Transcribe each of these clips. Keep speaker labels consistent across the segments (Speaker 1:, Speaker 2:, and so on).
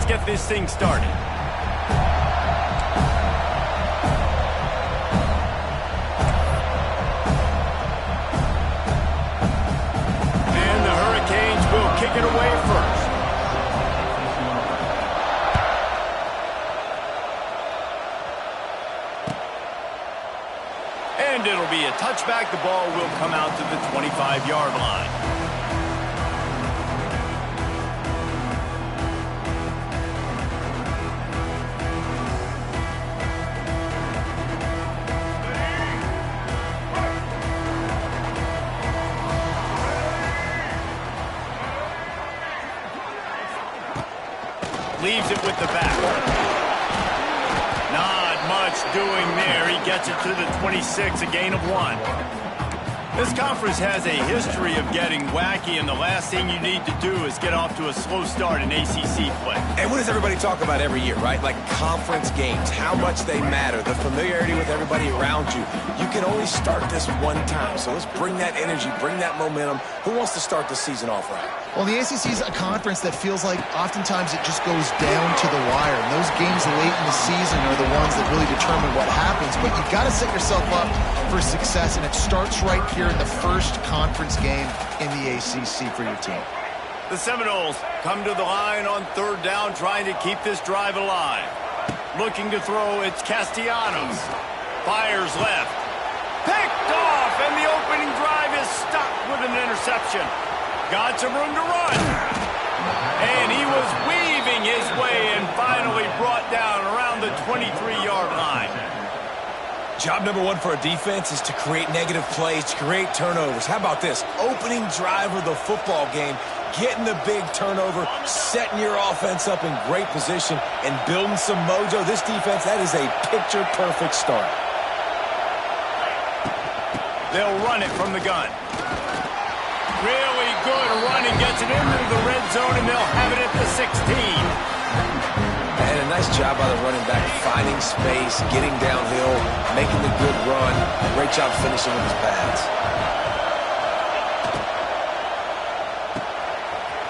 Speaker 1: Let's get this thing started. And the Hurricanes will kick it away first. And it'll be a touchback. The ball will come out to the 25-yard line. Leaves it with the back. Not much doing there. He gets it to the 26, a gain of 1. This conference has a history of getting wacky, and the last thing you need to do is get off to a slow start in ACC play.
Speaker 2: And what does everybody talk about every year, right? Like conference games, how much they matter, the familiarity with everybody around you. You can only start this one time, so let's bring that energy, bring that momentum. Who wants to start the season off right?
Speaker 3: Well, the ACC is a conference that feels like oftentimes it just goes down to the wire. And those games late in the season are the ones that really determine what happens. But you've got to set yourself up for success, and it starts right here in the first conference game in the ACC for your team.
Speaker 1: The Seminoles come to the line on 3rd down, trying to keep this drive alive. Looking to throw, it's Castellanos. Fires left. Picked off, and the opening drive is stopped with an interception. Got some room to run. And he was weaving his way and finally brought down around the 23-yard line.
Speaker 2: Job number 1 for a defense is to create negative plays, to create turnovers. How about this? Opening drive of the football game, getting the big turnover, setting your offense up in great position, and building some mojo. This defense, that is a picture-perfect start.
Speaker 1: They'll run it from the gun. Really good running, gets it into the red zone, and they'll have it at the 16.
Speaker 2: And a nice job by the running back, finding space, getting downhill, making the good run. Great job finishing with his pads.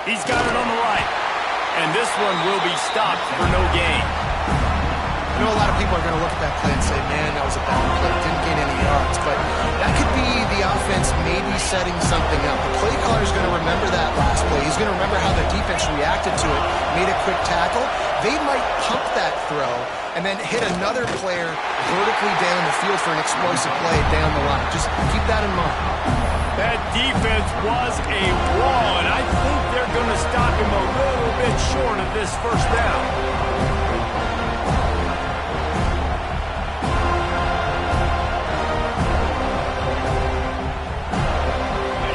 Speaker 1: He's got it on the right. And this one will be stopped for no gain.
Speaker 3: I know a lot of people are going to look at that play and say, man, that was a bad play. Didn't gain any yards. But that could be the offense maybe setting something up. The play caller is going to remember that last play. He's going to remember how the defense reacted to it, made a quick tackle. They might pump that throw and then hit another player vertically down the field for an explosive play down the line. Just keep that in mind.
Speaker 1: That defense was a wall, and I think they're going to stop him a little bit short of this first down.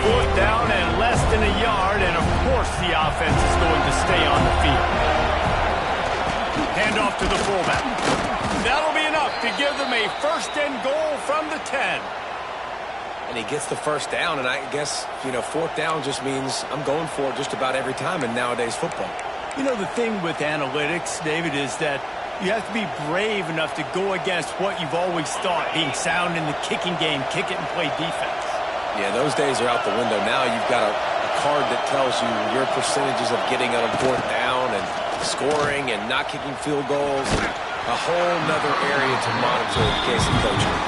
Speaker 1: Fourth down and less than a yard, and of course the offense is going to stay on the field. Hand off to the fullback. That'll be enough to give them a 1st and goal from the 10.
Speaker 2: And he gets the first down, and I guess, 4th down just means I'm going for it just about every time in nowadays football.
Speaker 1: You know, the thing with analytics, David, is that you have to be brave enough to go against what you've always thought being sound in the kicking game, kick it and play defense.
Speaker 2: Yeah, those days are out the window. Now you've got a card that tells you your percentages of getting on 4th down and scoring and not kicking field goals, and a whole nother area to monitor in case of coaching.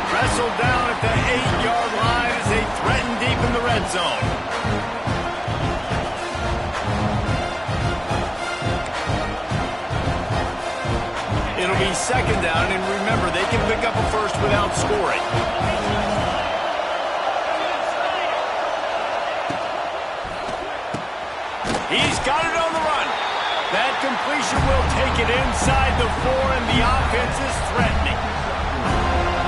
Speaker 1: Wrestled down at the 8-yard line as they threaten deep in the red zone. It'll be 2nd down, and remember, they can pick up a first without scoring. He's got it on the run. That completion will take it inside the 4, and the offense is threatening.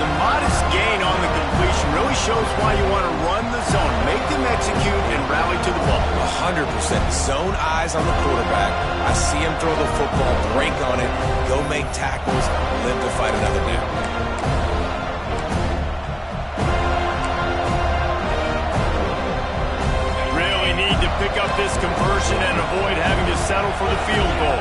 Speaker 1: The modest gain on the completion really shows why you want to run the zone, make them execute, and rally to the ball.
Speaker 2: 100%. Zone eyes on the quarterback. I see him throw the football, break on it, go make tackles, live to fight another down.
Speaker 1: Really need to pick up this conversion and avoid having to settle for the field goal.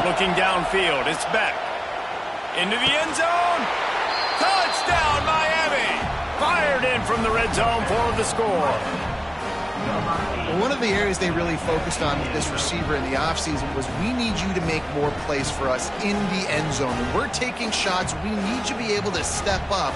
Speaker 1: Looking downfield, it's back. Into the end zone. Touchdown, Miami! Fired in from the red zone for the score.
Speaker 3: Well, one of the areas they really focused on with this receiver in the offseason was we need you to make more plays for us in the end zone. When we're taking shots, we need you to be able to step up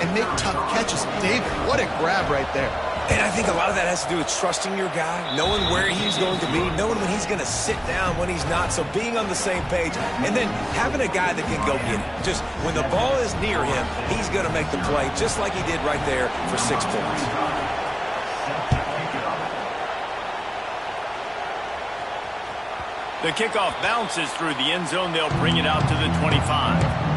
Speaker 3: and make tough catches. David, what a grab right there.
Speaker 2: And I think a lot of that has to do with trusting your guy, knowing where he's going to be, knowing when he's going to sit down, when he's not, so being on the same page, and then having a guy that can go get it. Just when the ball is near him, he's going to make the play, just like he did right there for 6 points.
Speaker 1: The kickoff bounces through the end zone. They'll bring it out to the 25.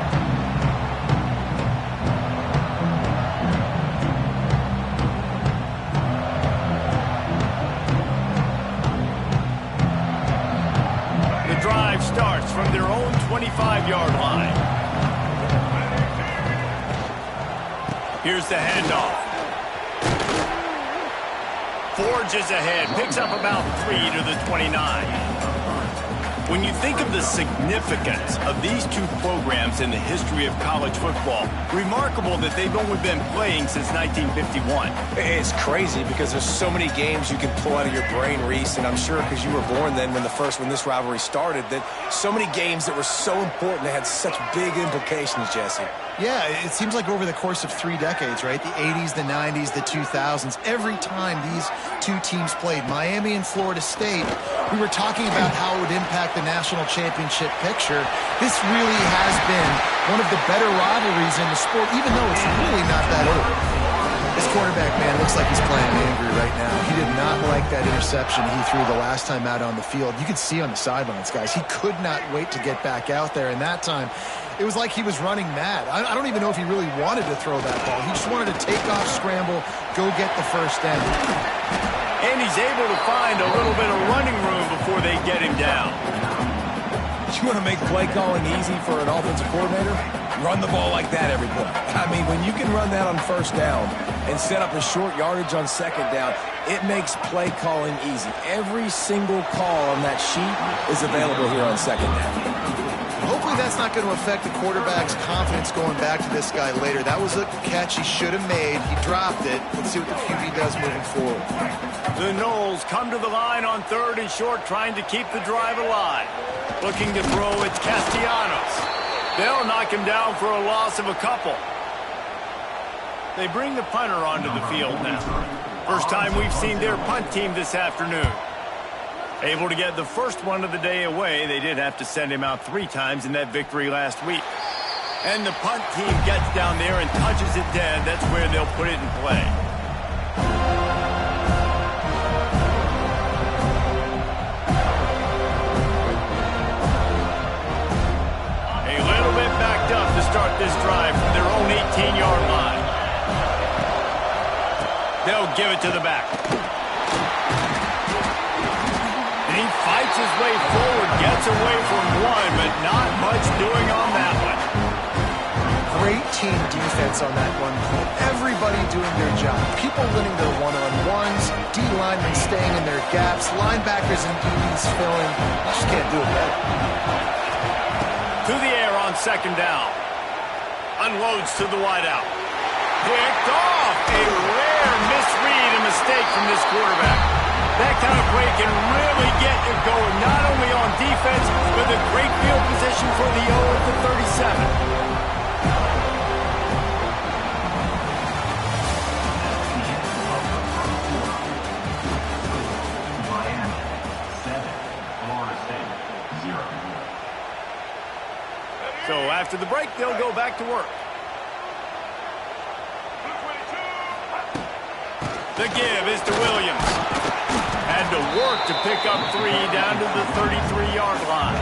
Speaker 1: Drive starts from their own 25-yard line. Here's the handoff. Forges ahead, picks up about 3 to the 29. When you think of the significance of these two programs in the history of college football, remarkable that they've only been playing since 1951.
Speaker 2: It's crazy because there's so many games you can pull out of your brain, Reese, and I'm sure because you were born then when this rivalry started, that so many games that were so important, they had such big implications, Jesse.
Speaker 3: Yeah, it seems like over the course of 3 decades, right? The 80s, the 90s, the 2000s, every time these two teams played, Miami and Florida State, we were talking about how it would impact the national championship picture. This really has been one of the better rivalries in the sport, even though it's really not that old. This quarterback, man, looks like he's playing angry right now. He did not like that interception he threw the last time out on the field. You could see on the sidelines, guys. He could not wait to get back out there, and that time, it was like he was running mad. I don't even know if he really wanted to throw that ball. He just wanted to take off, scramble, go get the first down.
Speaker 1: And he's able to find a little bit of running room before they get him down.
Speaker 2: You want to make play calling easy for an offensive coordinator? Run the ball like that every play. I mean, when you can run that on first down and set up a short yardage on second down, it makes play calling easy. Every single call on that sheet is available here on second down.
Speaker 3: Hopefully that's not going to affect the quarterback's confidence going back to this guy later. That was a catch he should have made. He dropped it. Let's see what the QB does moving forward.
Speaker 1: The Noles come to the line on 3rd and short, trying to keep the drive alive. Looking to throw, it's Castellanos. They'll knock him down for a loss of a couple. They bring the punter onto the field now. First time we've seen their punt team this afternoon. Able to get the first one of the day away. They did have to send him out 3 times in that victory last week. And the punt team gets down there and touches it dead. That's where they'll put it in play. A little bit backed up to start this drive from their own 18-yard line. They'll give it to the back. He fights his way forward, gets away from one, but not much doing on that one.
Speaker 3: Great team defense on that one play. Everybody doing their job. People winning their one-on-ones, D-linemen staying in their gaps, linebackers and DBs filling. You just can't do it better.
Speaker 1: To the air on second down. Unloads to the wideout. Picked off. A rare misread and mistake from this quarterback. That kind of play can really get you going, not only on defense, but a great field position for the O at the 37. So after the break, they'll go back to work. The give is to Williams. Had to work to pick up 3 down to the 33-yard line.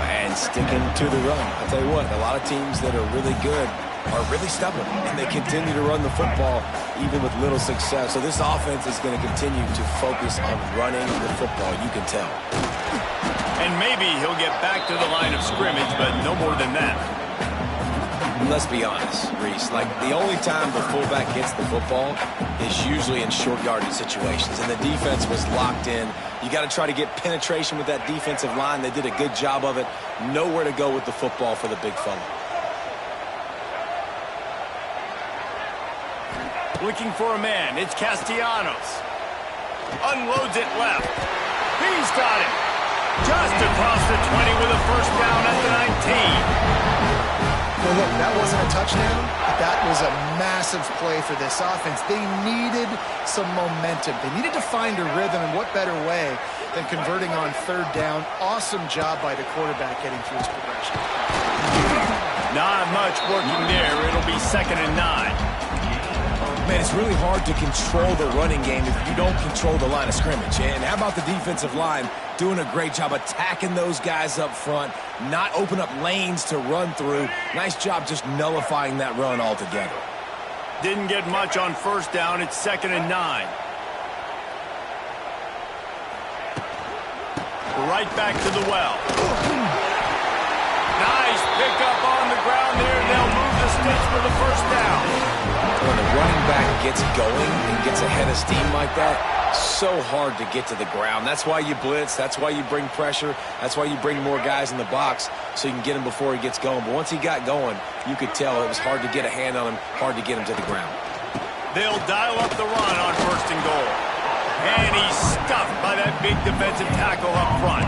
Speaker 2: And sticking to the run. I'll tell you what, a lot of teams that are really good are really stubborn, and they continue to run the football even with little success. So this offense is going to continue to focus on running the football, you can tell.
Speaker 1: And maybe he'll get back to the line of scrimmage, but no more than that.
Speaker 2: Let's be honest, Reese. Like, the only time the fullback gets the football is usually in short yardage situations, and the defense was locked in. You got to try to get penetration with that defensive line. They did a good job of it. Nowhere to go with the football for the big fella.
Speaker 1: Looking for a man. It's Castellanos. Unloads it left. He's got it. Just across the 20 with a first down at the 19.
Speaker 3: Well, look, that wasn't a touchdown. That was a massive play for this offense. They needed some momentum. They needed to find a rhythm, and what better way than converting on third down. Awesome job by the quarterback getting through his progression.
Speaker 1: Not much working there. It'll be 2nd and 9.
Speaker 2: Man, it's really hard to control the running game if you don't control the line of scrimmage. And how about the defensive line doing a great job attacking those guys up front, not open up lanes to run through. Nice job just nullifying that run altogether.
Speaker 1: Didn't get much on first down. It's 2nd and 9. Right back to the well. Nice pickup on the ground there. They'll move the sticks for the first down.
Speaker 2: When the running back gets going and gets ahead of steam like that, so hard to get to the ground. That's why you blitz. That's why you bring pressure. That's why you bring more guys in the box so you can get him before he gets going. But once he got going, you could tell it was hard to get a hand on him, hard to get him to the ground.
Speaker 1: They'll dial up the run on 1st and goal. And he's stuffed by that big defensive tackle up front.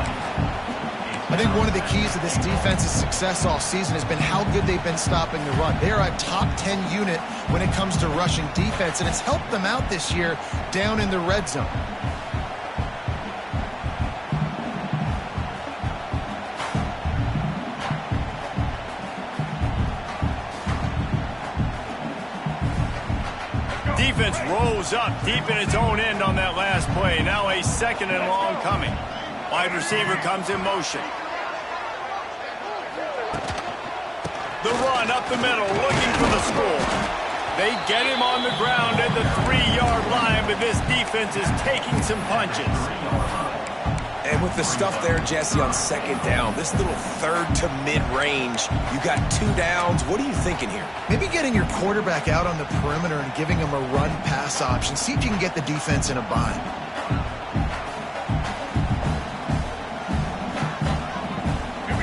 Speaker 3: I think one of the keys to this defense's success all season has been how good they've been stopping the run. They are a top 10 unit when it comes to rushing defense, and it's helped them out this year down in the red zone.
Speaker 1: Defense rose up deep in its own end on that last play. Now a 2nd and long coming. Wide receiver comes in motion. The run up the middle, looking for the score. They get him on the ground at the 3-yard line, but this defense is taking some punches.
Speaker 2: And with the stuff there, Jesse, on 2nd down, this little 3rd to mid-range, you got 2 downs. What are you thinking here?
Speaker 3: Maybe getting your quarterback out on the perimeter and giving him a run-pass option. See if you can get the defense in a bind.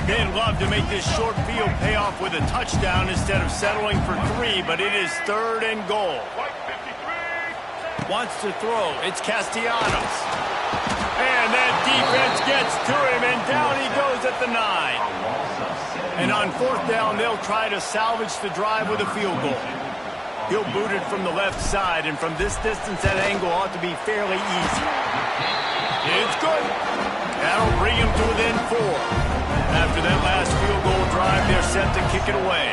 Speaker 1: They'd love to make this short field pay off with a touchdown instead of settling for 3, but it is 3rd and goal. Wants to throw. It's Castellanos. And that defense gets to him, and down he goes at the 9. And on 4th down, they'll try to salvage the drive with a field goal. He'll boot it from the left side, and from this distance, that angle ought to be fairly easy. It's good. That'll bring him to within 4. After that last field goal drive, they're set to kick it away.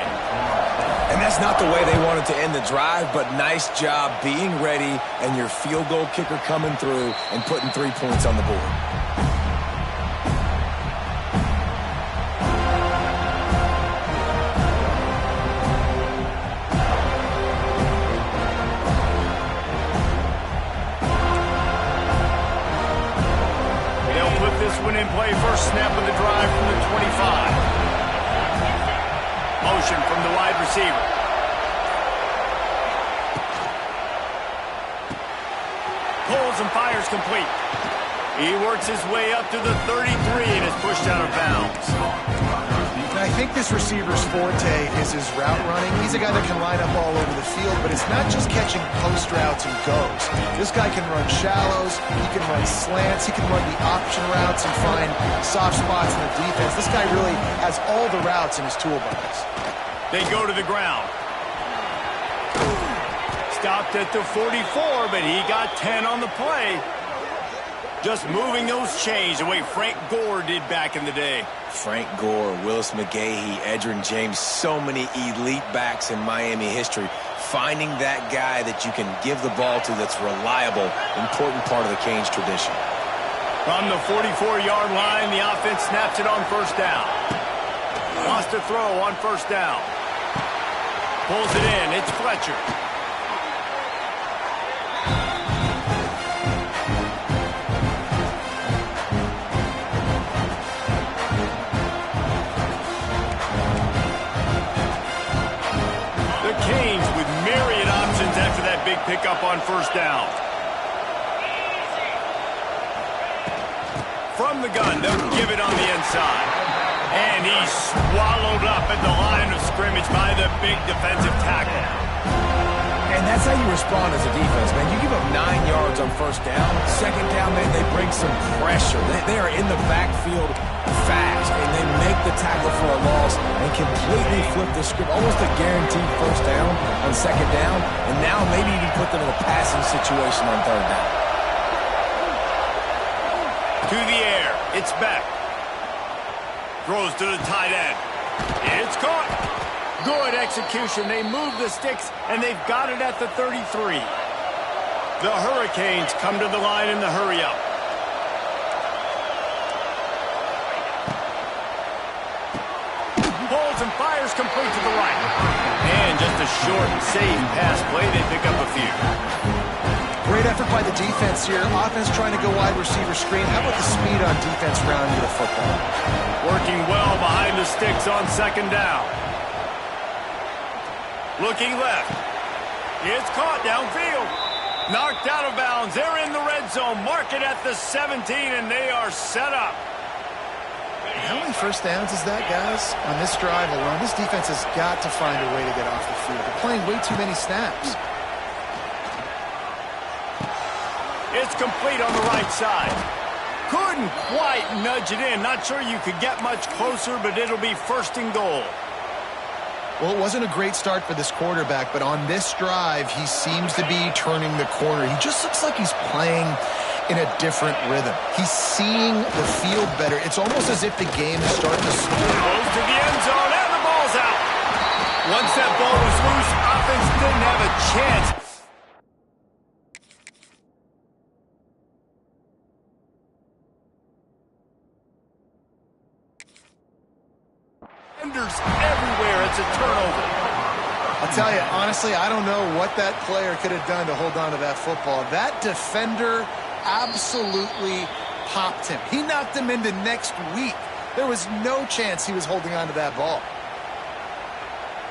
Speaker 2: And that's not the way they wanted to end the drive, but nice job being ready and your field goal kicker coming through and putting 3 points on the board.
Speaker 1: They'll put this one in play. First snap of the drive from the 25. Motion from the wide receiver. Pulls and fires complete. He works his way up to the 33 and is pushed out of bounds.
Speaker 3: I think this receiver's forte is his route running. He's a guy that can line up all over the field, but it's not just catching post routes and goes. This guy can run shallows, he can run slants, he can run the option routes and find soft spots in the defense. This guy really has all the routes in his toolbox.
Speaker 1: They go to the ground. Stopped at the 44, but he got 10 on the play. Just moving those chains the way Frank Gore did back in the day.
Speaker 2: Frank Gore, Willis McGahee, Edgerrin James, so many elite backs in Miami history. Finding that guy that you can give the ball to that's reliable, important part of the Canes tradition.
Speaker 1: From the 44-yard line, the offense snaps it on first down. Wants to throw on first down. Pulls it in. It's Fletcher. Canes with myriad options after that big pickup on first down. From the gun, they'll give it on the inside. And he's swallowed up at the line of scrimmage by the big defensive tackle.
Speaker 2: And that's That's how you respond as a defense, man. You give up 9 yards on first down. Second down, man, they bring some pressure. They are in the backfield fast, and they make the tackle for a loss and completely flip the script. Almost a guaranteed first down on second down, and now maybe even put them in a passing situation on third down.
Speaker 1: To the air. It's back. Throws to the tight end. It's caught. Good execution. They move the sticks, and they've got it at the 33. The Hurricanes come to the line in the hurry-up. Pulls and fires complete to the right. And just a short, safe pass play. They pick up a few.
Speaker 3: Great effort by the defense here. Offense trying to go wide receiver screen. How about the speed on defense rounding the football?
Speaker 1: Working well behind the sticks on second down. Looking left. It's caught downfield. Knocked out of bounds. They're in the red zone. Mark it at the 17, and they are set up.
Speaker 3: How many first downs is that, guys? On this drive alone, this defense has got to find a way to get off the field. They're playing way too many snaps.
Speaker 1: It's complete on the right side. Couldn't quite nudge it in. Not sure you could get much closer, but it'll be first and goal.
Speaker 3: Well, it wasn't a great start for this quarterback, but on this drive, he seems to be turning the corner. He just looks like he's playing in a different rhythm. He's seeing the field better. It's almost as if the game is starting to slow.
Speaker 1: Goes to the end zone, and the ball's out. Once that ball was loose, offense didn't have a chance. Defenders everywhere. It's a turnover.
Speaker 3: I'll tell you, honestly, I don't know what that player could have done to hold on to that football. That defender absolutely popped him. He knocked him into next week. There was no chance he was holding on to that ball.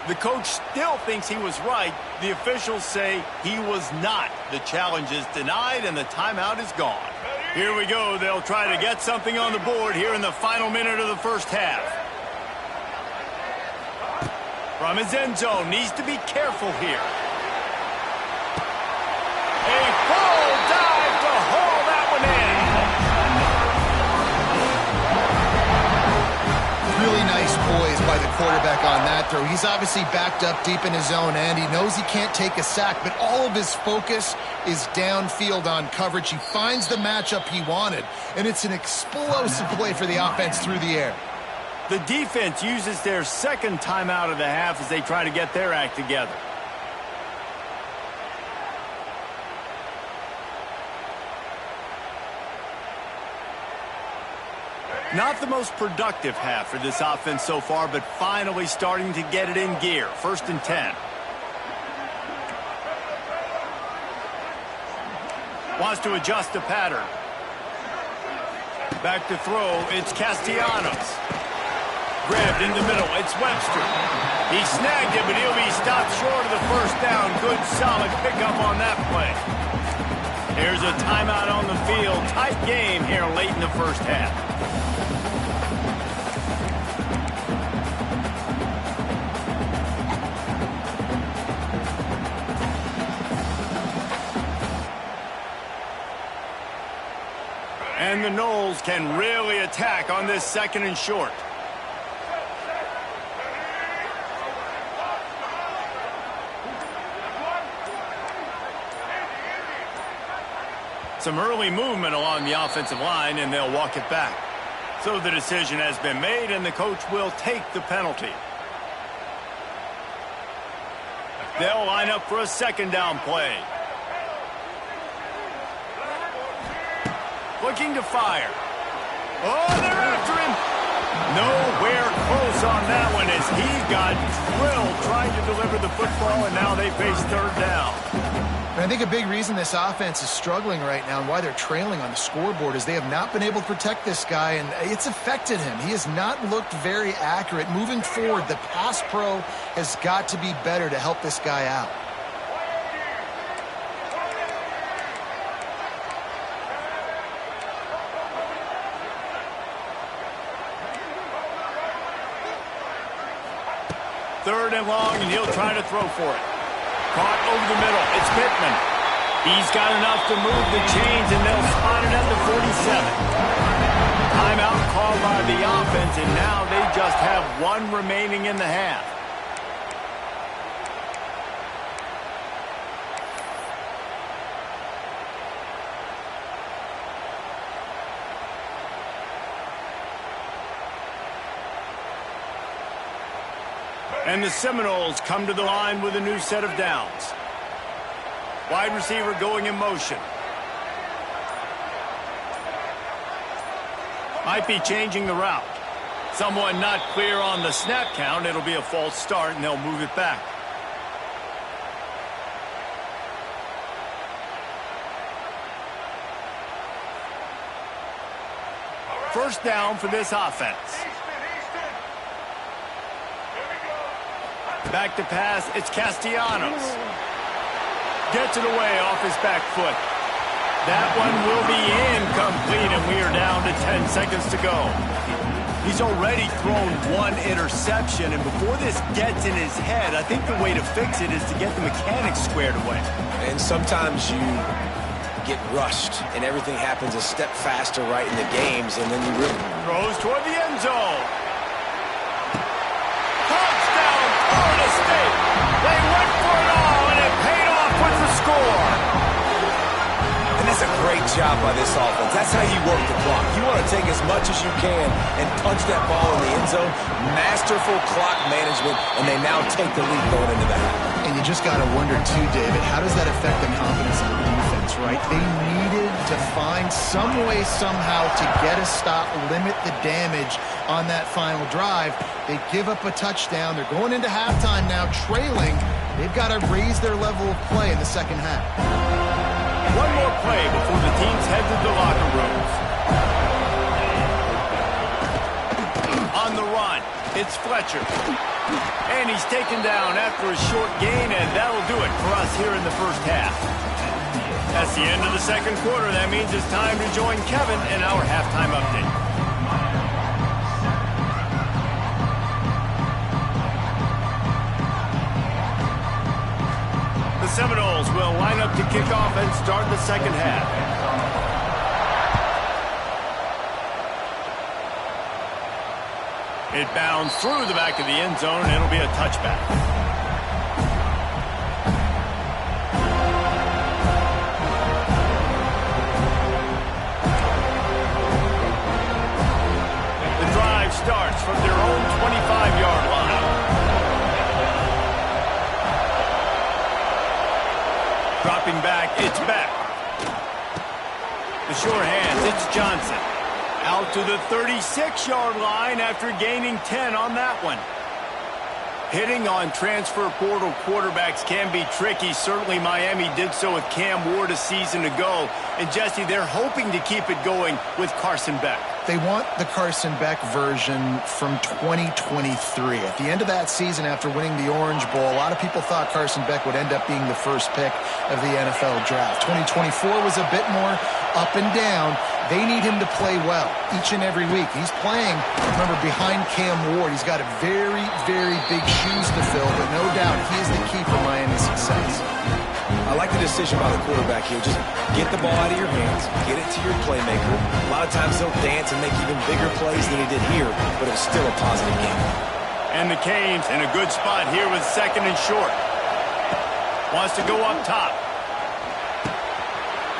Speaker 1: The coach still thinks he was right. The officials say he was not. The challenge is denied, and the timeout is gone. Here we go. They'll try to get something on the board here in the final minute of the first half. From his end zone, needs to be careful here. A full dive to haul that one
Speaker 3: in. Really nice poise by the quarterback on that throw. He's obviously backed up deep in his own end. He knows he can't take a sack, but all of his focus is downfield on coverage. He finds the matchup he wanted, and it's an explosive play for the offense through the air.
Speaker 1: The defense uses their second timeout of the half as they try to get their act together. Not the most productive half for this offense so far, but finally starting to get it in gear. First and 10. Wants to adjust the pattern. Back to throw. It's Castellanos. Grabbed in the middle. It's Webster. He snagged it, but he'll be stopped short of the first down. Good, solid pickup on that play. Here's a timeout on the field. Tight game here late in the first half. And the Noles can really attack on this second and short. Some early movement along the offensive line, and they'll walk it back. So the decision has been made, and the coach will take the penalty. They'll line up for a second down play. Looking to fire. Oh, they're after him. Nowhere close on that one as he got drilled trying to deliver the football, and now they face third down.
Speaker 3: And I think a big reason this offense is struggling right now and why they're trailing on the scoreboard is they have not been able to protect this guy, and it's affected him. He has not looked very accurate. Moving forward, the pass pro has got to be better to help this guy out.
Speaker 1: Third and long, and he'll try to throw for it. Caught over the middle. It's Pittman. He's got enough to move the chains, and they'll spot it at the 47. Timeout called by the offense, and now they just have one remaining in the half. And the Seminoles come to the line with a new set of downs. Wide receiver going in motion. Might be changing the route. Someone not clear on the snap count. It'll be a false start, and they'll move it back. First down for this offense. Back to pass, it's Castellanos. Gets it away off his back foot. That one will be incomplete, and we are down to 10 seconds to go. He's already thrown one interception, and before this gets in his head, I think the way to fix it is to get the mechanics squared away.
Speaker 2: And sometimes you get rushed, and everything happens a step faster right in the games, and then you really...
Speaker 1: Throws toward the end zone. They went for it all, and it paid off with the score.
Speaker 2: And that's a great job by this offense. That's how you work the clock. You want to take as much as you can and punch that ball in the end zone. Masterful clock management, and they now take the lead going into that.
Speaker 3: And you just got to wonder, too, David, how does that affect the confidence of the defense, right? They needed to find some way, somehow, to get a stop, limit the damage on that final drive. They give up a touchdown. They're going into halftime now, trailing. They've got to raise their level of play in the second half.
Speaker 1: One more play before the teams head to the locker rooms. On the run, it's Fletcher. And he's taken down after a short gain, and that'll do it for us here in the first half. That's the end of the second quarter. That means it's time to join Kevin in our halftime update. The Seminoles will line up to kick off and start the second half. It bounds through the back of the end zone, and it'll be a touchback. The drive starts from their own 25-yard line. Dropping back, it's Beck. The short hands, it's Johnson. Out to the 36-yard line after gaining 10 on that one. Hitting on transfer portal quarterbacks can be tricky. Certainly Miami did so with Cam Ward a season ago. And Jesse, they're hoping to keep it going with Carson Beck.
Speaker 3: They want the Carson Beck version from 2023. At the end of that season, after winning the Orange Bowl, a lot of people thought Carson Beck would end up being the first pick of the NFL draft. 2024 was a bit more up and down. They need him to play well each and every week. He's playing, remember, behind Cam Ward. He's got a very, very big shoes to fill, but no doubt he is the key for Miami's success.
Speaker 2: I like the decision by the quarterback here. Just get the ball out of your hands, get it to your playmaker. A lot of times he'll dance and make even bigger plays than he did here, but it was still a positive game.
Speaker 1: And the Canes in a good spot here with second and short. Wants to go up top.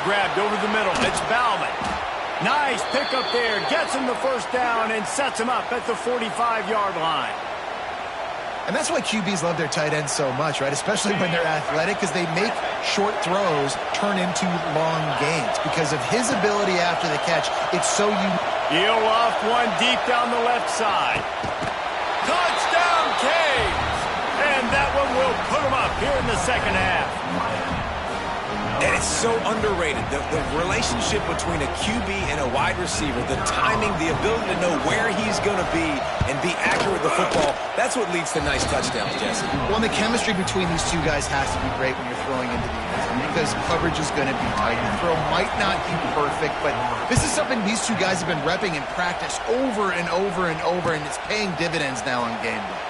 Speaker 1: Grabbed over the middle. It's Bauman. Nice pickup there. Gets him the first down and sets him up at the 45-yard line.
Speaker 3: And that's why QBs love their tight ends so much, right? Especially when they're athletic, because they make short throws turn into long gains. Because of his ability after the catch, it's so unique.
Speaker 1: He'll off one deep down the left side. Touchdown, Canes! And that one will put him up here in the second half.
Speaker 2: And it's so underrated. The relationship between a QB and a wide receiver, the timing, the ability to know where he's going to be and be accurate with the football, that's what leads to nice touchdowns, Jesse.
Speaker 3: Well, the chemistry between these two guys has to be great when you're throwing into the end zone because coverage is going to be tight. The throw might not be perfect, but this is something these two guys have been repping in practice over and over and over, and it's paying dividends now on game day.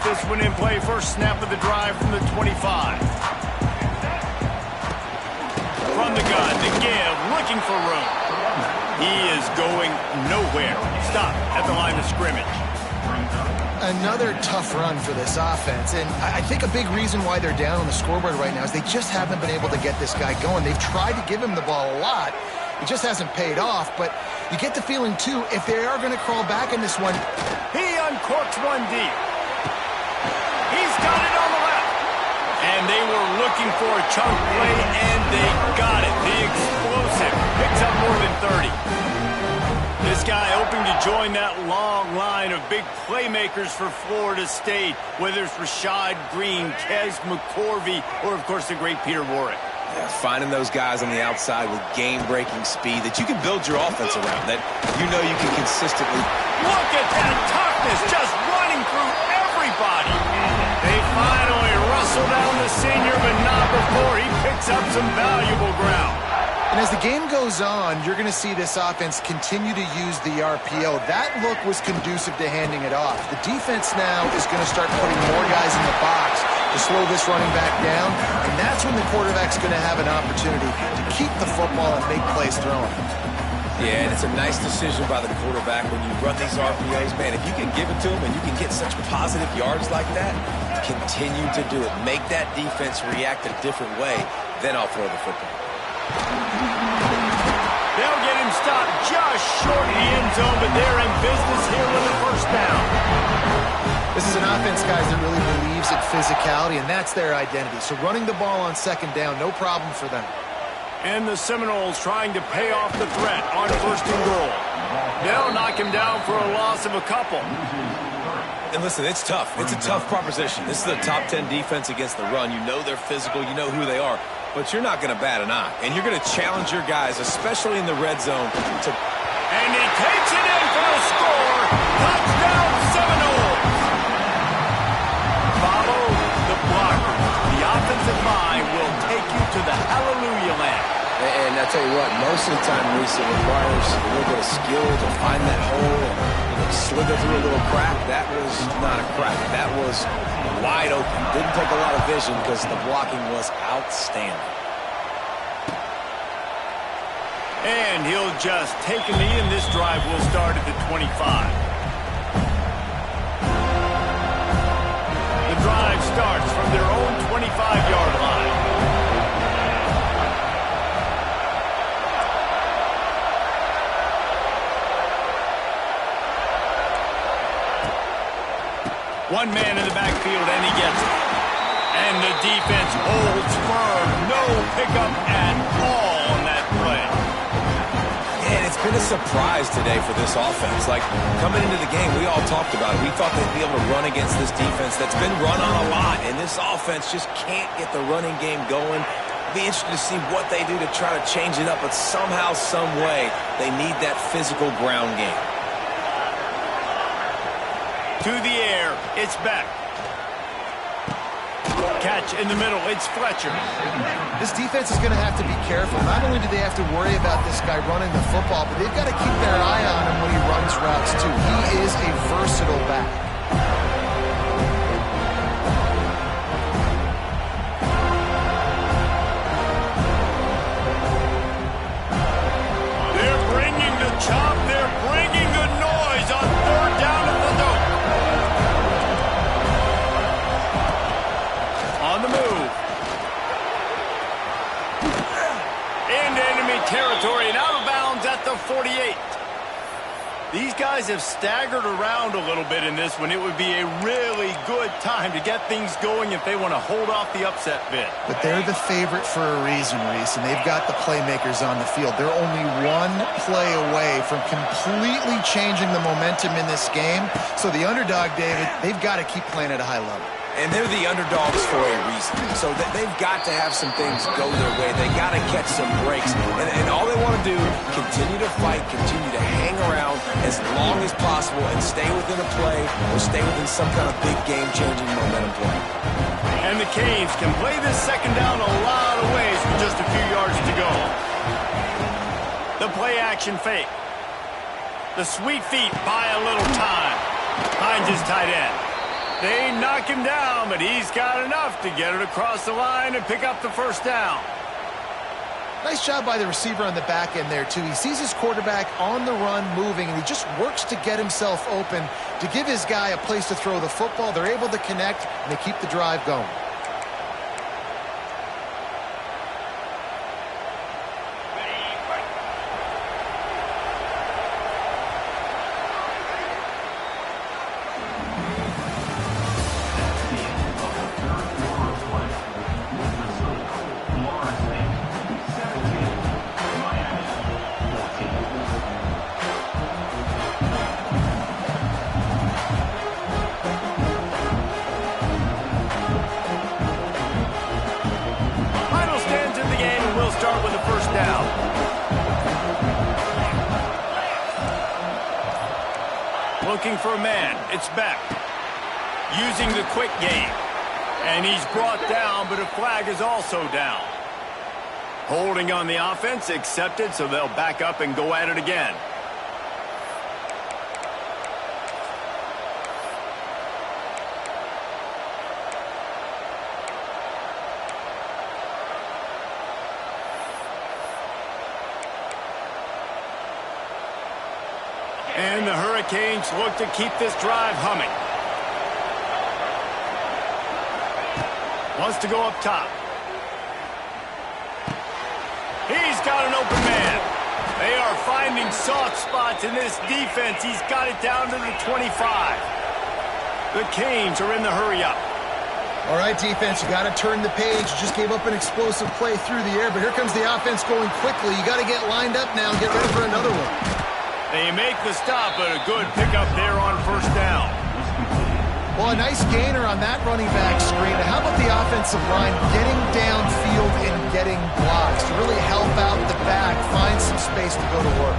Speaker 1: this one in play. First snap of the drive from the 25. From the gun to give, looking for room. He is going nowhere. Stop at the line of scrimmage.
Speaker 3: Another tough run for this offense, and I think a big reason why they're down on the scoreboard right now is they just haven't been able to get this guy going. They've tried to give him the ball a lot. It just hasn't paid off, but you get the feeling, too, if they are going to crawl back in this one.
Speaker 1: He uncorks one deep. He's got it on the left. And they were looking for a chunk play, and they got it. The explosive picks up more than 30. This guy hoping to join that long line of big playmakers for Florida State, whether it's Rashad Green, Kez McCorvey, or, of course, the great Peter Warrick.
Speaker 2: Yeah, finding those guys on the outside with game-breaking speed that you can build your offense around, that you know you can consistently.
Speaker 1: Look at that toughness, just running through everybody. They finally wrestle down the senior, but not before he picks up some valuable ground.
Speaker 3: And as the game goes on, you're going to see this offense continue to use the RPO. That look was conducive to handing it off. The defense now is going to start putting more guys in the box to slow this running back down, and that's when the quarterback's going to have an opportunity to keep the football and make plays throwing.
Speaker 2: Yeah, and it's a nice decision by the quarterback when you run these RPOs. Man, if you can give it to him and you can get such positive yards like that, continue to do it. Make that defense react a different way, then I'll throw the football.
Speaker 1: They'll get him stopped just short of the end zone, but they're in business here with a first down.
Speaker 3: This is an offense, guys, that really believes in physicality, and that's their identity. So running the ball on second down, no problem for them.
Speaker 1: And the Seminoles trying to pay off the threat on first and goal. They'll knock him down for a loss of a couple.
Speaker 2: And listen, it's tough. It's a tough proposition. This is a top 10 defense against the run. You know they're physical. You know who they are. But you're not going to bat an eye. And you're going to challenge your guys, especially in the red zone.
Speaker 1: And he takes it in for a score. Touchdown, Seminoles. Follow the blocker. The offensive line will take you to the hallelujah land.
Speaker 2: And I tell you what, most of the time, Reese, it requires a little bit of skill to find that hole and slither through a little crack. That was not a crack. That was wide open. Didn't take a lot of vision because the blocking was outstanding.
Speaker 1: And he'll just take a knee, and this drive will start at the 25. The drive starts from their own 25-yard line. One man in the backfield, and he gets it. And the defense holds firm. No pickup at all on that play.
Speaker 2: And it's been a surprise today for this offense. Like, coming into the game, we all talked about it. We thought they'd be able to run against this defense that's been run on a lot. And this offense just can't get the running game going. Be interested to see what they do to try to change it up. But somehow, some way, they need that physical ground game.
Speaker 1: To the air, it's Beck. Catch in the middle, it's Fletcher.
Speaker 3: This defense is going to have to be careful. Not only do they have to worry about this guy running the football, but they've got to keep their eye on him when he runs routes, too. He is a versatile back.
Speaker 1: They're bringing the chop, they're bringing the noise on third down at the dope. On the move. Into enemy territory and out of bounds at the 48. These guys have staggered around a little bit in this one. It would be a really good time to get things going if they want to hold off the upset bid.
Speaker 3: But they're the favorite for a reason, Reese, and they've got the playmakers on the field. They're only one play away from completely changing the momentum in this game. So the underdog, David, they've got to keep playing at a high level.
Speaker 2: And they're the underdogs for a reason. So they've got to have some things go their way. They got to catch some breaks. And all they want to do, continue to fight, continue to hang around as long as possible and stay within a play or stay within some kind of big game-changing momentum play.
Speaker 1: And the Canes can play this second down a lot of ways with just a few yards to go. The play-action fake. The sweet feet buy a little time. Finds his tight end. They knock him down, but he's got enough to get it across the line and pick up the first down.
Speaker 3: Nice job by the receiver on the back end there, too. He sees his quarterback on the run moving, and he just works to get himself open to give his guy a place to throw the football. They're able to connect, and they keep the drive going.
Speaker 1: Start with a first down. Looking for a man. It's Beck. Using the quick game. And he's brought down, but a flag is also down. Holding on the offense, accepted, so they'll back up and go at it again. And the Hurricanes look to keep this drive humming. Wants to go up top. He's got an open man. They are finding soft spots in this defense. He's got it down to the 25. The Canes are in the hurry-up.
Speaker 3: All right, defense, you got to turn the page. You just gave up an explosive play through the air, but here comes the offense going quickly. You got to get lined up now and get ready for another one.
Speaker 1: They make the stop, but a good pickup there on first down.
Speaker 3: Well, a nice gainer on that running back screen. How about the offensive line getting downfield and getting blocks to really help out the back, find some space to go to work?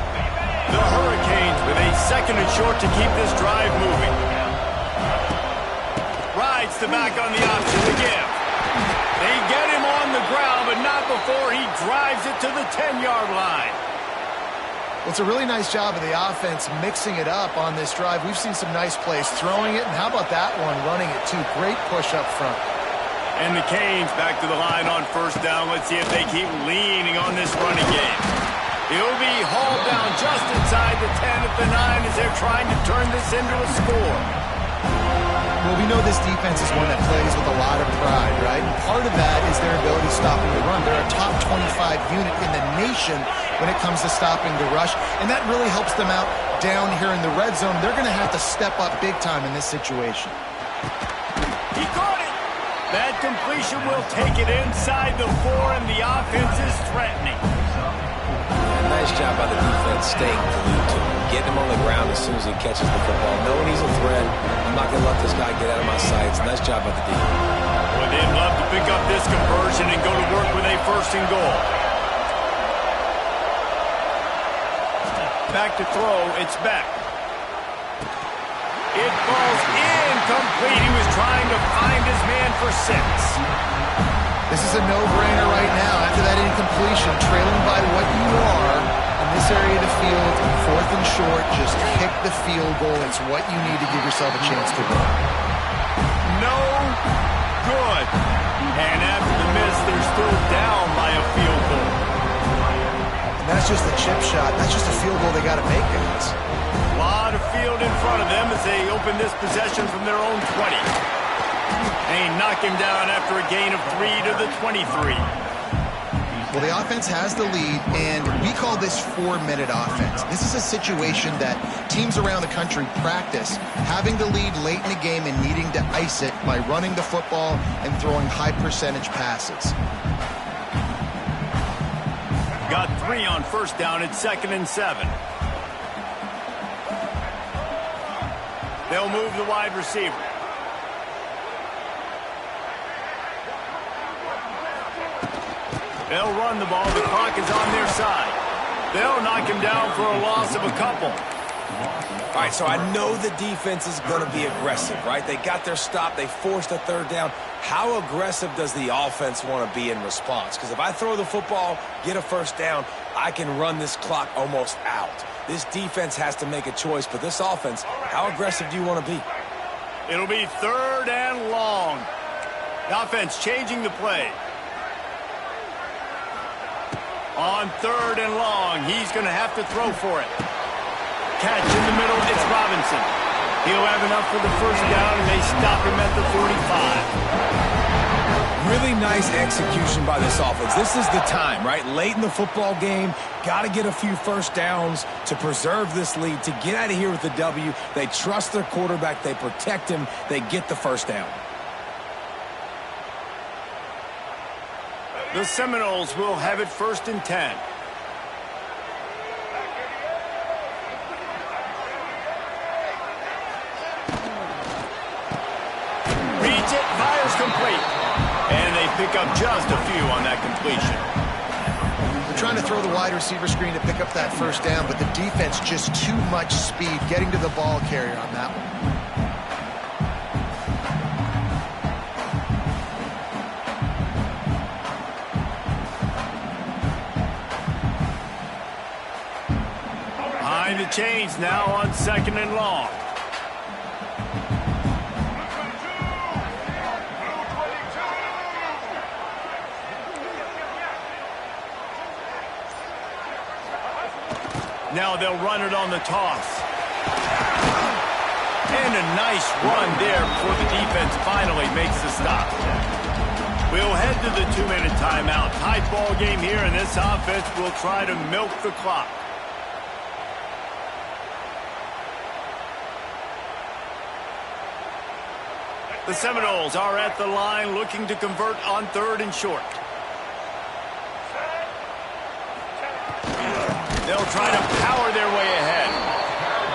Speaker 1: The Hurricanes with a second and short to keep this drive moving. Rides the back on the option to give. They get him on the ground, but not before he drives it to the 10-yard line.
Speaker 3: Well, it's a really nice job of the offense mixing it up on this drive. We've seen some nice plays throwing it, and how about that one running it too? Great push up front.
Speaker 1: And the Canes back to the line on first down. Let's see if they keep leaning on this running game. He'll be hauled down just inside the 10 at the 9 as they're trying to turn this into a score.
Speaker 3: Well, we know this defense is one that plays with a lot of pride, right? And part of that is their ability stopping the run. They're a top 25 unit in the nation when it comes to stopping the rush, and that really helps them out down here in the red zone. They're going to have to step up big time in this situation.
Speaker 1: He caught it! That completion will take it inside the 4, and the offense is threatening.
Speaker 2: Nice job by the defense staying glued to him, getting him on the ground as soon as he catches the football, knowing he's a threat. I'm not going to let this guy get out of my sights. Nice job by the defense.
Speaker 1: Well, they'd love to pick up this conversion and go to work with a first and goal. Back to throw, it's Beck. It falls incomplete. He was trying to find his man for 6.
Speaker 3: This is a no-brainer right now. After that incompletion, trailing by what you are in this area of the field, 4th and short, just kick the field goal. It's what you need to give yourself a chance to win.
Speaker 1: No good. And after the miss, they're still down by a field goal.
Speaker 3: And that's just a chip shot. That's just a field goal they got to make, guys.
Speaker 1: A lot of field in front of them as they open this possession from their own 20. They knock him down after a gain of 3 to the 23.
Speaker 3: Well, the offense has the lead, and we call this 4-minute offense. This is a situation that teams around the country practice, having the lead late in the game and needing to ice it by running the football and throwing high-percentage passes.
Speaker 1: Got 3 on first down at 2nd and 7. They'll move the wide receiver. They'll run the ball. The clock is on their side. They'll knock him down for a loss of a couple.
Speaker 2: All right, so I know the defense is going to be aggressive, right? They got their stop. They forced a 3rd down. How aggressive does the offense want to be in response? Because if I throw the football, get a 1st down, I can run this clock almost out. This defense has to make a choice, but this offense, how aggressive do you want to be?
Speaker 1: It'll be 3rd and long. The offense changing the play. On 3rd and long, he's going to have to throw for it. Catch in the middle, it's Robinson. He'll have enough for the first down, and they stop him at the 45.
Speaker 2: Really nice execution by this offense. This is the time, right? Late in the football game, got to get a few first downs to preserve this lead, to get out of here with the W. They trust their quarterback. They protect him. They get the first down.
Speaker 1: The Seminoles will have it 1st and 10. Reads it, fires complete. And they pick up just a few on that completion.
Speaker 3: They're trying to throw the wide receiver screen to pick up that first down, but the defense just too much speed getting to the ball carrier on that one.
Speaker 1: Behind the chains now on 2nd and long. Now they'll run it on the toss. And a nice run there before the defense finally makes the stop. We'll head to the 2-minute timeout. Tight ball game here, and this offense will try to milk the clock. The Seminoles are at the line looking to convert on 3rd and short. They'll try to power their way ahead.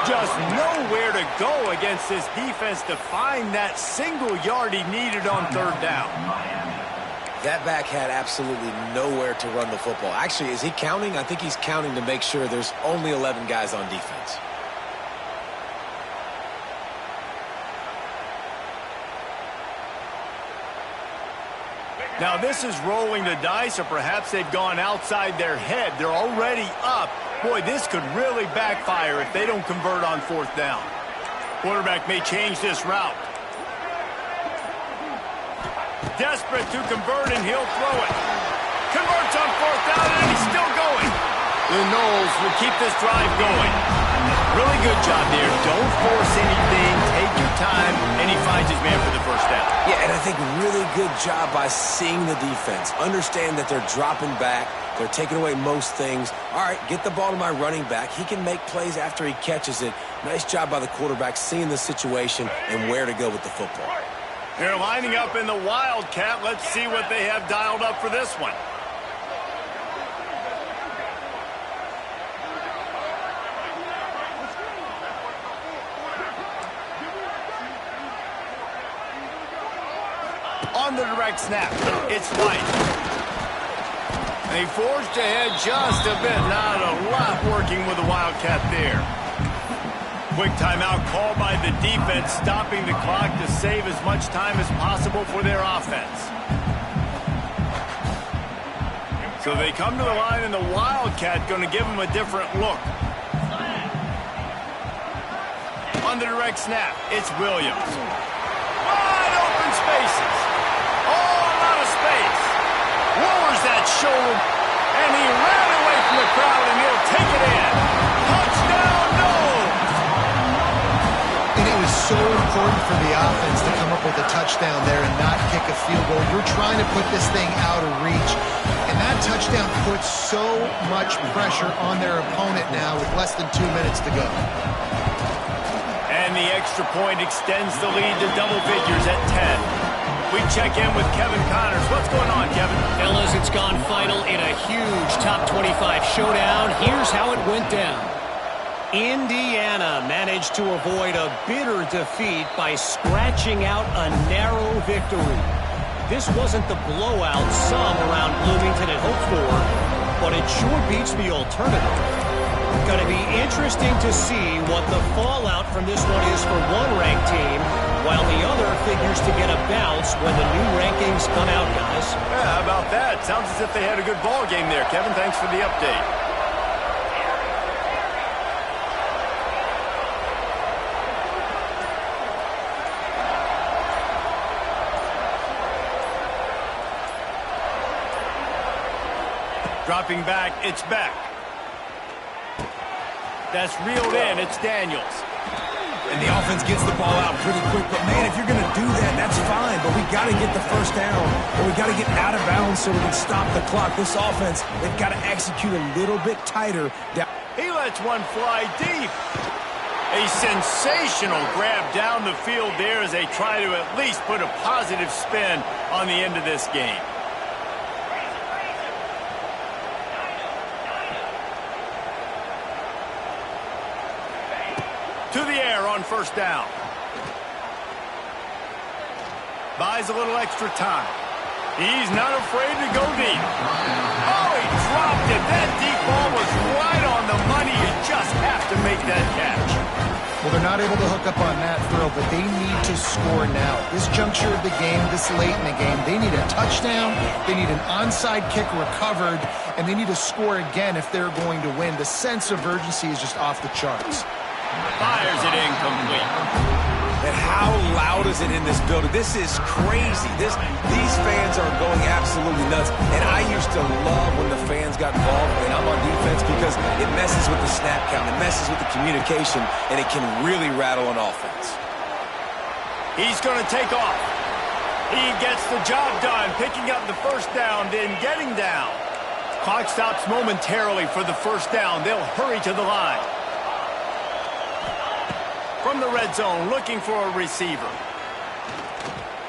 Speaker 1: Just nowhere to go against this defense to find that single yard he needed on 3rd down.
Speaker 2: That back had absolutely nowhere to run the football. Actually, is he counting? I think he's counting to make sure there's only 11 guys on defense.
Speaker 1: Now this is rolling the dice, or perhaps they've gone outside their head. They're already up. Boy, this could really backfire if they don't convert on 4th down. Quarterback may change this route. Desperate to convert, and he'll throw it. Converts on 4th down, and he's still going. The Noles will keep this drive going. Really good job there. Don't force anything. Take your time, and he finds his man for the first down.
Speaker 2: Yeah, and I think really good job by seeing the defense. Understand that they're dropping back. They're taking away most things. All right, get the ball to my running back. He can make plays after he catches it. Nice job by the quarterback seeing the situation and where to go with the football.
Speaker 1: They're lining up in the Wildcat. Let's see what they have dialed up for this one. On the direct snap, it's White. They forged ahead just a bit. Not a lot working with the Wildcat there. Quick timeout called by the defense, stopping the clock to save as much time as possible for their offense. So they come to the line, and the Wildcat going to give them a different look. On the direct snap, it's Williams. Wide open spaces. Space. Lowers that shoulder, and he ran away from the crowd, and he'll take it in. Touchdown, Noles!
Speaker 3: And it was so important for the offense to come up with a touchdown there and not kick a field goal. You're trying to put this thing out of reach, and that touchdown puts so much pressure on their opponent now with less than 2 minutes to go.
Speaker 1: And the extra point extends the lead to double figures at 10. We check in with Kevin Connors. What's going on, Kevin?
Speaker 4: Fellas, it's gone final in a huge top 25 showdown. Here's how it went down. Indiana managed to avoid a bitter defeat by scratching out a narrow victory. This wasn't the blowout some around Bloomington had hoped for, but it sure beats the alternative. Going to be interesting to see what the fallout from this one is for one ranked team, while the other figures to get a bounce when the new rankings come out, guys.
Speaker 1: Yeah, how about that? Sounds as if they had a good ball game there. Kevin, thanks for the update. Dropping back, it's Beck. That's reeled in, it's Daniels.
Speaker 2: And the offense gets the ball out pretty quick. But, man, if you're going to do that, that's fine. But we got to get the first down, or we got to get out of bounds so we can stop the clock. This offense, they've got to execute a little bit tighter.
Speaker 1: He lets one fly deep. A sensational grab down the field there as they try to at least put a positive spin on the end of this game. To the air on first down. Buys a little extra time. He's not afraid to go deep. Oh, he dropped it. That deep ball was right on the money. You just have to make that catch.
Speaker 3: Well, they're not able to hook up on that throw, but they need to score now. This juncture of the game, this late in the game, they need a touchdown, they need an onside kick recovered, and they need to score again if they're going to win. The sense of urgency is just off the charts.
Speaker 1: Fires it incomplete.
Speaker 2: And how loud is it in this building? This is crazy. These fans are going absolutely nuts. And I used to love when the fans got involved when I'm on defense because it messes with the snap count, it messes with the communication, and it can really rattle an offense.
Speaker 1: He's going to take off. He gets the job done, picking up the first down, then getting down. Clock stops momentarily for the first down. They'll hurry to the line. From the red zone, looking for a receiver.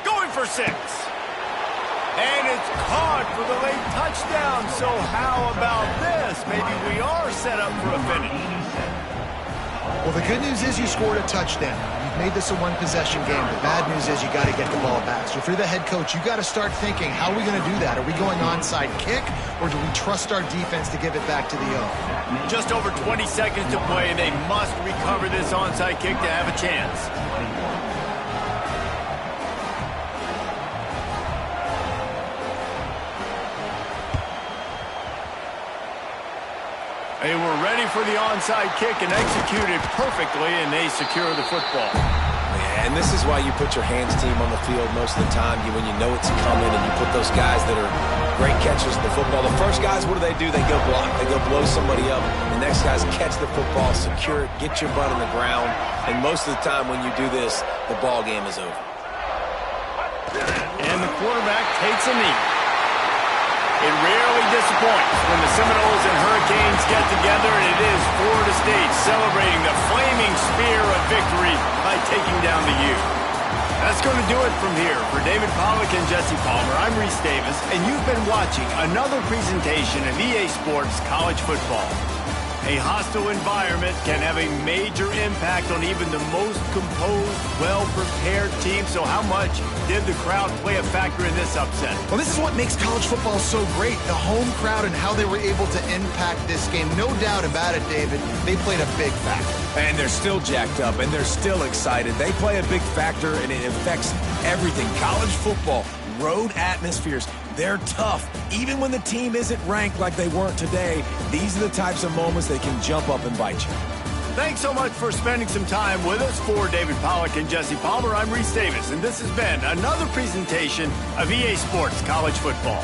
Speaker 1: Going for 6. And it's caught for the late touchdown. So how about this? Maybe we are set up for a finish.
Speaker 3: Well, the good news is you scored a touchdown. You've made this a one-possession game. The bad news is you got to get the ball back. So if you're the head coach, you got to start thinking, how are we going to do that? Are we going onside kick, or do we trust our defense to give it back to the O?
Speaker 1: Just over 20 seconds to play. They must recover this onside kick to have a chance. They were ready for the onside kick and executed perfectly, and they secure the football.
Speaker 2: And this is why you put your hands team on the field most of the time when you know it's coming, and you put those guys that are great catchers of the football. The first guys, what do? They go block. They go blow somebody up. The next guys catch the football, secure it, get your butt on the ground. And most of the time when you do this, the ball game is over.
Speaker 1: And the quarterback takes a knee. It rarely disappoints when the Seminoles and Hurricanes get together, and it is Florida State celebrating the flaming spear of victory by taking down the U. That's going to do it from here. For David Pollack and Jesse Palmer, I'm Reese Davis, and you've been watching another presentation of EA Sports College Football. A hostile environment can have a major impact on even the most composed, well-prepared team. So how much did the crowd play a factor in this upset?
Speaker 3: Well, this is what makes college football so great, the home crowd and how they were able to impact this game. No doubt about it, David. They played a big factor.
Speaker 2: And they're still jacked up, and they're still excited. They play a big factor, and it affects everything. College football, road atmospheres, they're tough. Even when the team isn't ranked like they weren't today, these are the types of moments they can jump up and bite you.
Speaker 1: Thanks so much for spending some time with us. For David Pollack and Jesse Palmer, I'm Reese Davis, and this has been another presentation of EA Sports College Football.